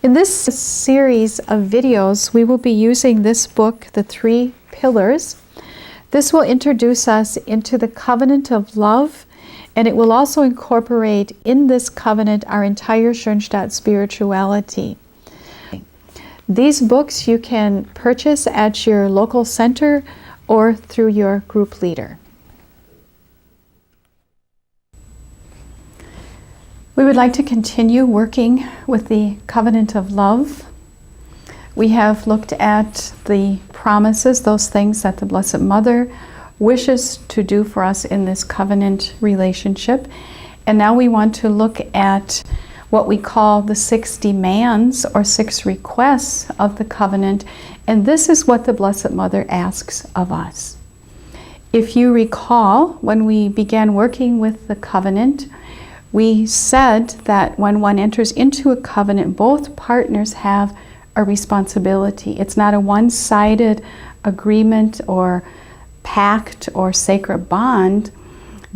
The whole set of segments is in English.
In this series of videos, we will be using this book, The Three Pillars. This will introduce us into the covenant of love, and it will also incorporate in this covenant our entire Schoenstatt spirituality. These books you can purchase at your local center or through your group leader. We would like to continue working with the covenant of love. We have looked at the promises, those things that the Blessed Mother wishes to do for us in this covenant relationship. And now we want to look at what we call the 6 demands or 6 requests of the covenant. And this is what the Blessed Mother asks of us. If you recall, when we began working with the covenant, we said that when one enters into a covenant, both partners have a responsibility. It's not a one-sided agreement or pact or sacred bond,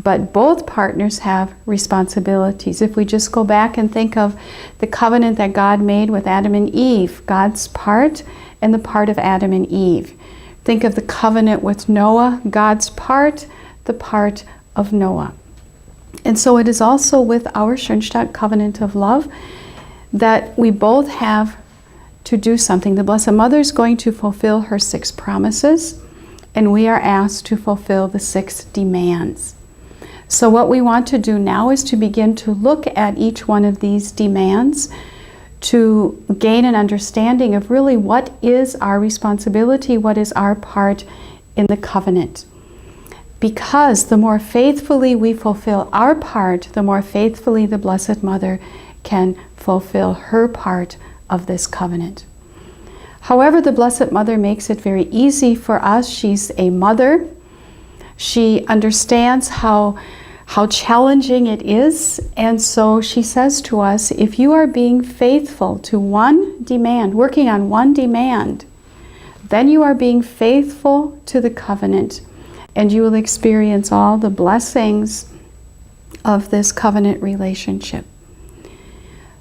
but both partners have responsibilities. If we just go back and think of the covenant that God made with Adam and Eve, God's part and the part of Adam and Eve. Think of the covenant with Noah, God's part, the part of Noah. And so it is also with our Schoenstatt covenant of love that we both have to do something. The Blessed Mother is going to fulfill her 6 promises, and we are asked to fulfill the 6 demands. So what we want to do now is to begin to look at each one of these demands to gain an understanding of really what is our responsibility, what is our part in the covenant. Because the more faithfully we fulfill our part, the more faithfully the Blessed Mother can fulfill her part of this covenant. However, the Blessed Mother makes it very easy for us. She's a mother. She understands how challenging it is, and so she says to us, if you are being faithful to one demand, working on one demand, then you are being faithful to the covenant, and you will experience all the blessings of this covenant relationship.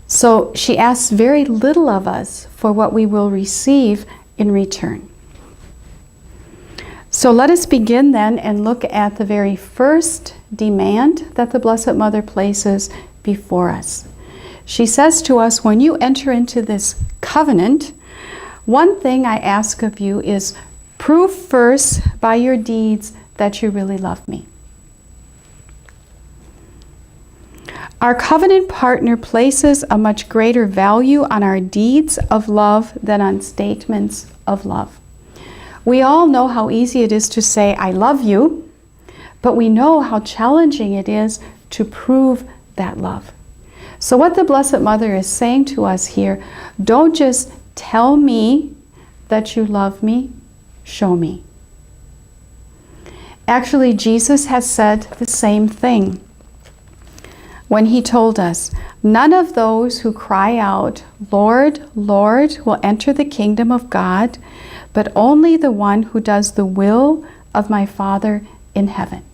So she asks very little of us for what we will receive in return. So let us begin then and look at the very first demand that the Blessed Mother places before us. She says to us, when you enter into this covenant, one thing I ask of you is prove first by your deeds that you really love me. Our covenant partner places a much greater value on our deeds of love than on statements of love. We all know how easy it is to say, I love you, but we know how challenging it is to prove that love. So what the Blessed Mother is saying to us here, don't just tell me that you love me, show me. Actually, Jesus has said the same thing when he told us, none of those who cry out, Lord, Lord, will enter the kingdom of God, but only the one who does the will of my Father in heaven.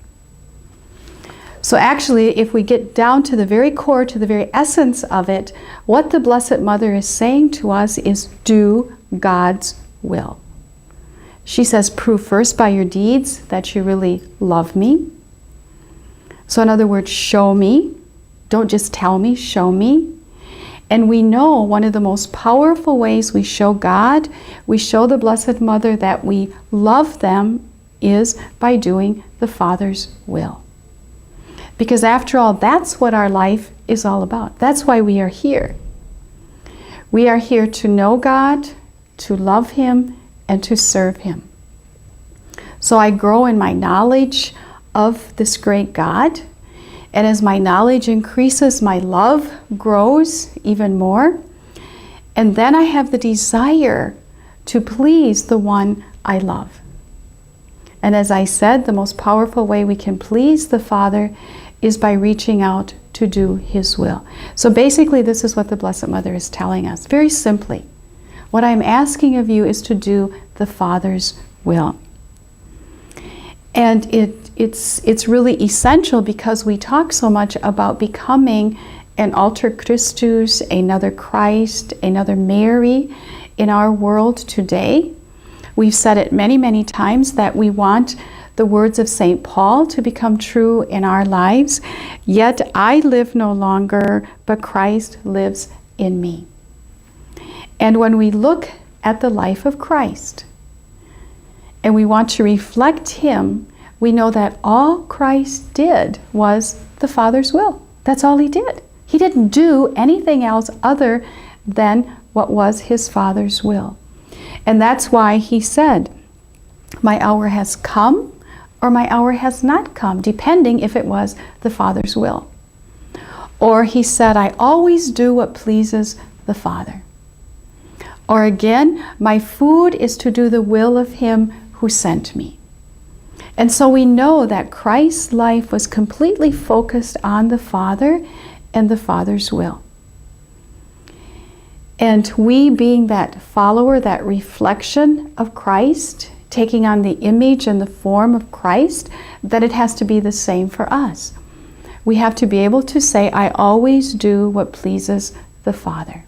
So actually, if we get down to the very core, to the very essence of it, what the Blessed Mother is saying to us is do God's will. She says, prove first by your deeds that you really love me. So in other words, show me. Don't just tell me, show me. And we know one of the most powerful ways we show God, we show the Blessed Mother that we love them, is by doing the Father's will. Because after all, that's what our life is all about. That's why we are here. We are here to know God, to love Him, and to serve Him. So I grow in my knowledge of this great God. And as my knowledge increases, my love grows even more. And then I have the desire to please the one I love. And as I said, the most powerful way we can please the Father is by reaching out to do His will. So basically, this is what the Blessed Mother is telling us. Very simply, what I'm asking of you is to do the Father's will. And it's really essential because we talk so much about becoming an alter Christus, another Christ, another Mary in our world today. We've said it many, many times that we want the words of St. Paul to become true in our lives. Yet I live no longer, but Christ lives in me. And when we look at the life of Christ and we want to reflect Him, we know that all Christ did was the Father's will. That's all He did. He didn't do anything else other than what was His Father's will. And that's why He said, my hour has come or my hour has not come, depending if it was the Father's will. Or He said, I always do what pleases the Father. Or again, my food is to do the will of Him who sent me. And so we know that Christ's life was completely focused on the Father and the Father's will. And we, being that follower, that reflection of Christ, taking on the image and the form of Christ, that it has to be the same for us. We have to be able to say, I always do what pleases the Father.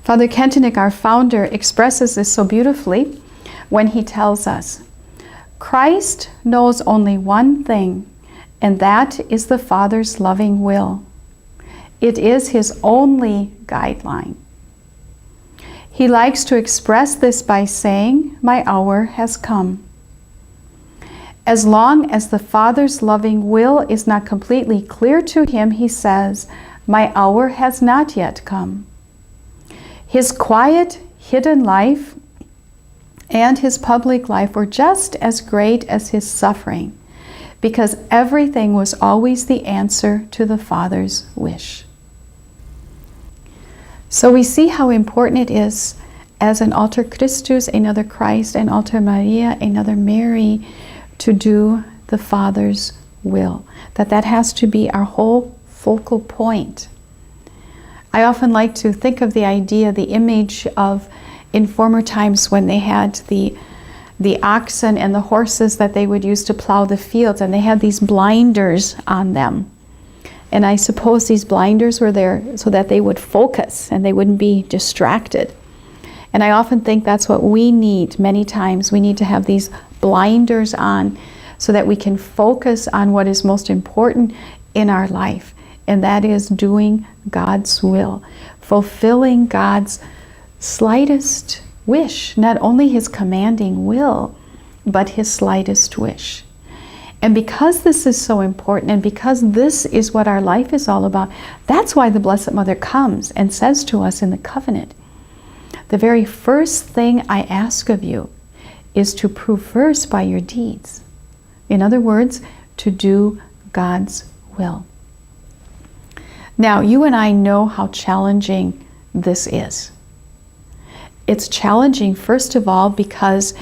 Father Kentenich, our founder, expresses this so beautifully when he tells us, Christ knows only one thing, and that is the Father's loving will. It is His only guideline. He likes to express this by saying, my hour has come. As long as the Father's loving will is not completely clear to Him, He says, my hour has not yet come. His quiet, hidden life and His public life were just as great as His suffering, because everything was always the answer to the Father's wish. So we see how important it is, as an alter Christus, another Christ, an alter Maria, another Mary, to do the Father's will. That has to be our whole focal point. I often like to think of the idea, the image of in former times when they had the oxen and the horses that they would use to plow the fields, and they had these blinders on them. And I suppose these blinders were there so that they would focus and they wouldn't be distracted. And I often think that's what we need many times. We need to have these blinders on so that we can focus on what is most important in our life. And that is doing God's will, fulfilling God's slightest wish, not only His commanding will, but His slightest wish. And because this is so important, and because this is what our life is all about, that's why the Blessed Mother comes and says to us in the covenant, the very first thing I ask of you is to prove first by your deeds. In other words, to do God's will. Now, you and I know how challenging this is. It's challenging, first of all, because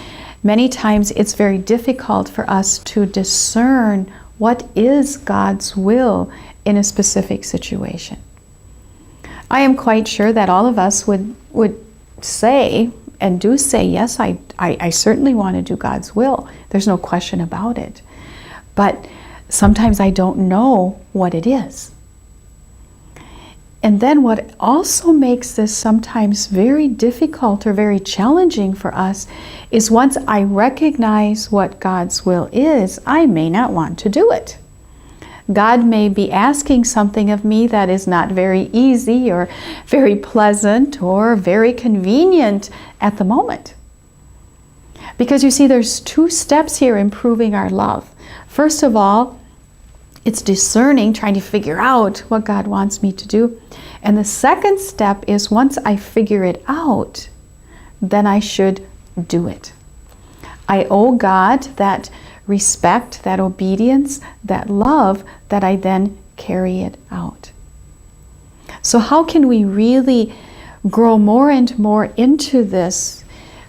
many times it's very difficult for us to discern what is God's will in a specific situation. I am quite sure that all of us would say, and do say, yes, I certainly want to do God's will. There's no question about it. But Sometimes I don't know what it is. And then what also makes this sometimes very difficult or very challenging for us is once I recognize what God's will is, I may not want to do it. God may be asking something of me that is not very easy or very pleasant or very convenient at the moment. Because you see, there's 2 steps here in proving our love. First of all, it's discerning, trying to figure out what God wants me to do. And the second step is once I figure it out, then I should do it. I owe God that respect, that obedience, that love, that I then carry it out. So how can we really grow more and more into this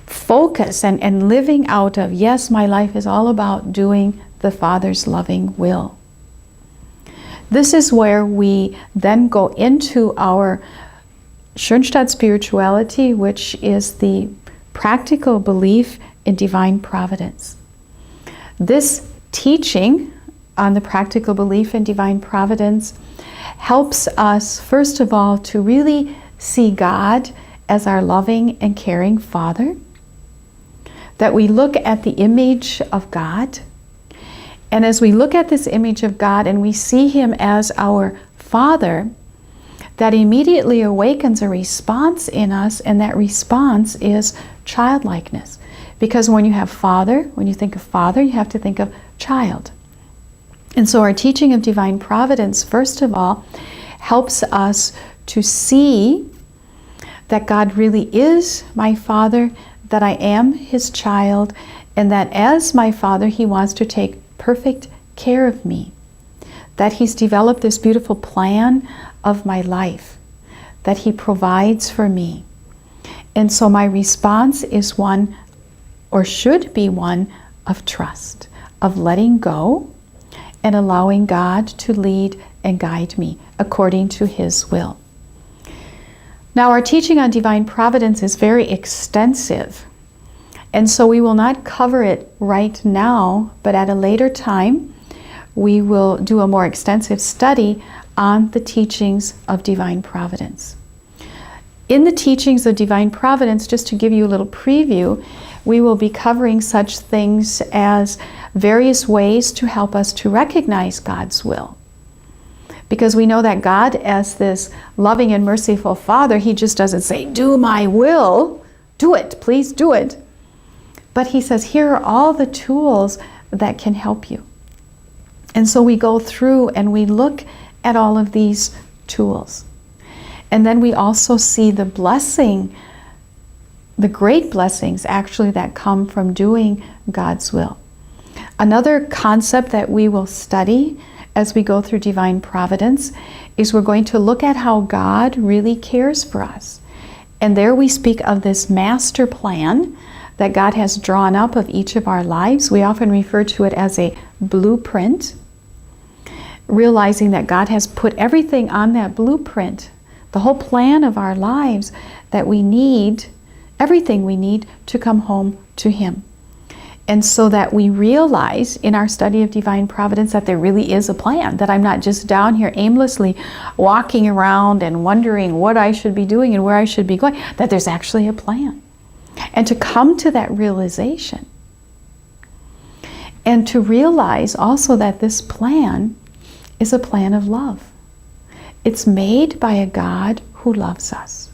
focus and living out of, yes, my life is all about doing the Father's loving will? This is where we then go into our Schoenstatt spirituality, which is the practical belief in divine providence. This teaching on the practical belief in divine providence helps us, first of all, to really see God as our loving and caring Father, that we look at the image of God. And as we look at this image of God and we see Him as our Father, that immediately awakens a response in us, and that response is childlikeness. Because when you have Father, when you think of Father, you have to think of child. And so our teaching of divine providence, first of all, helps us to see that God really is my Father, that I am His child, and that as my Father, He wants to take perfect care of me, that He's developed this beautiful plan of my life, that He provides for me. And so my response is one, or should be one, of trust, of letting go and allowing God to lead and guide me according to His will. Now, our teaching on divine providence is very extensive. And so we will not cover it right now, but at a later time, we will do a more extensive study on the teachings of divine providence. In the teachings of divine providence, just to give you a little preview, we will be covering such things as various ways to help us to recognize God's will. Because we know that God, as this loving and merciful Father, He just doesn't say, do my will, do it, please do it. But He says, here are all the tools that can help you. And so we go through and we look at all of these tools. And then we also see the blessing, the great blessings actually that come from doing God's will. Another concept that we will study as we go through divine providence is we're going to look at how God really cares for us. And there we speak of this master plan that God has drawn up of each of our lives. We often refer to it as a blueprint, realizing that God has put everything on that blueprint, the whole plan of our lives, that we need, everything we need to come home to Him. And so that we realize in our study of divine providence that there really is a plan, that I'm not just down here aimlessly walking around and wondering what I should be doing and where I should be going, that there's actually a plan. And to come to that realization. And to realize also that this plan is a plan of love. It's made by a God who loves us.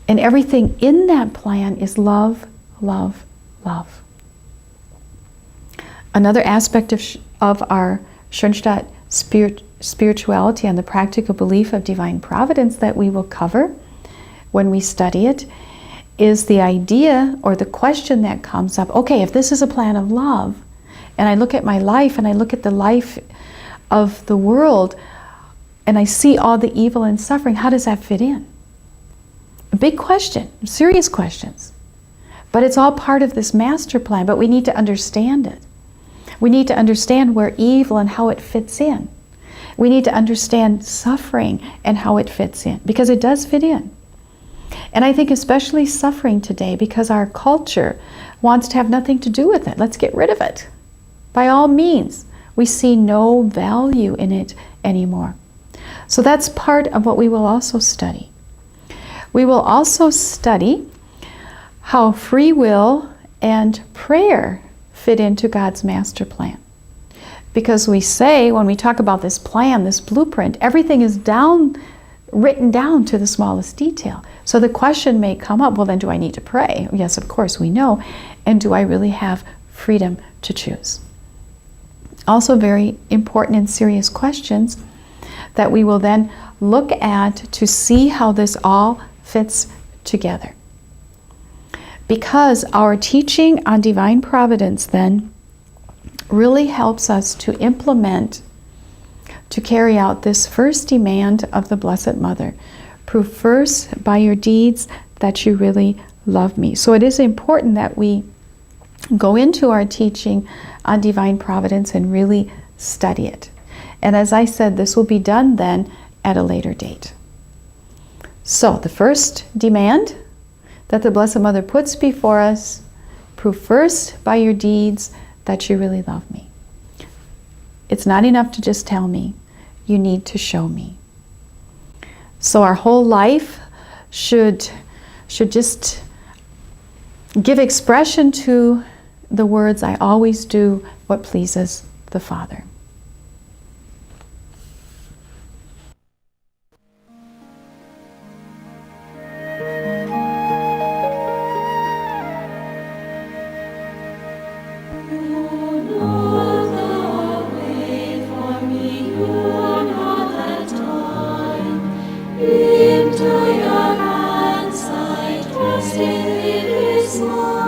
And everything in that plan is love, love, love. Another aspect of our Schoenstatt spirituality and the practical belief of divine providence that we will cover when we study it is the idea or the question that comes up, okay, if this is a plan of love, and I look at my life and I look at the life of the world and I see all the evil and suffering, how does that fit in? A big question, serious questions. But it's all part of this master plan, but we need to understand it. We need to understand where evil and how it fits in. We need to understand suffering and how it fits in, because it does fit in. And I think especially suffering today, because our culture wants to have nothing to do with it. Let's get rid of it. By all means, We see no value in it anymore. So that's part of what we will also study. We will also study how free will and prayer fit into God's master plan. Because we say, when we talk about this plan, this blueprint, everything is written down to the smallest detail. So the question may come up, well then, do I need to pray? Yes, of course, we know. And do I really have freedom to choose? Also very important and serious questions that we will then look at to see how this all fits together. Because our teaching on divine providence then really helps us to implement, to carry out this first demand of the Blessed Mother. Prove first by your deeds that you really love me. So it is important that we go into our teaching on divine providence and really study it. And as I said, this will be done then at a later date. So the first demand that the Blessed Mother puts before us, prove first by your deeds that you really love me. It's not enough to just tell me. You need to show me. So our whole life should just give expression to the words, I always do what pleases the Father. Into your hands I trust in this small.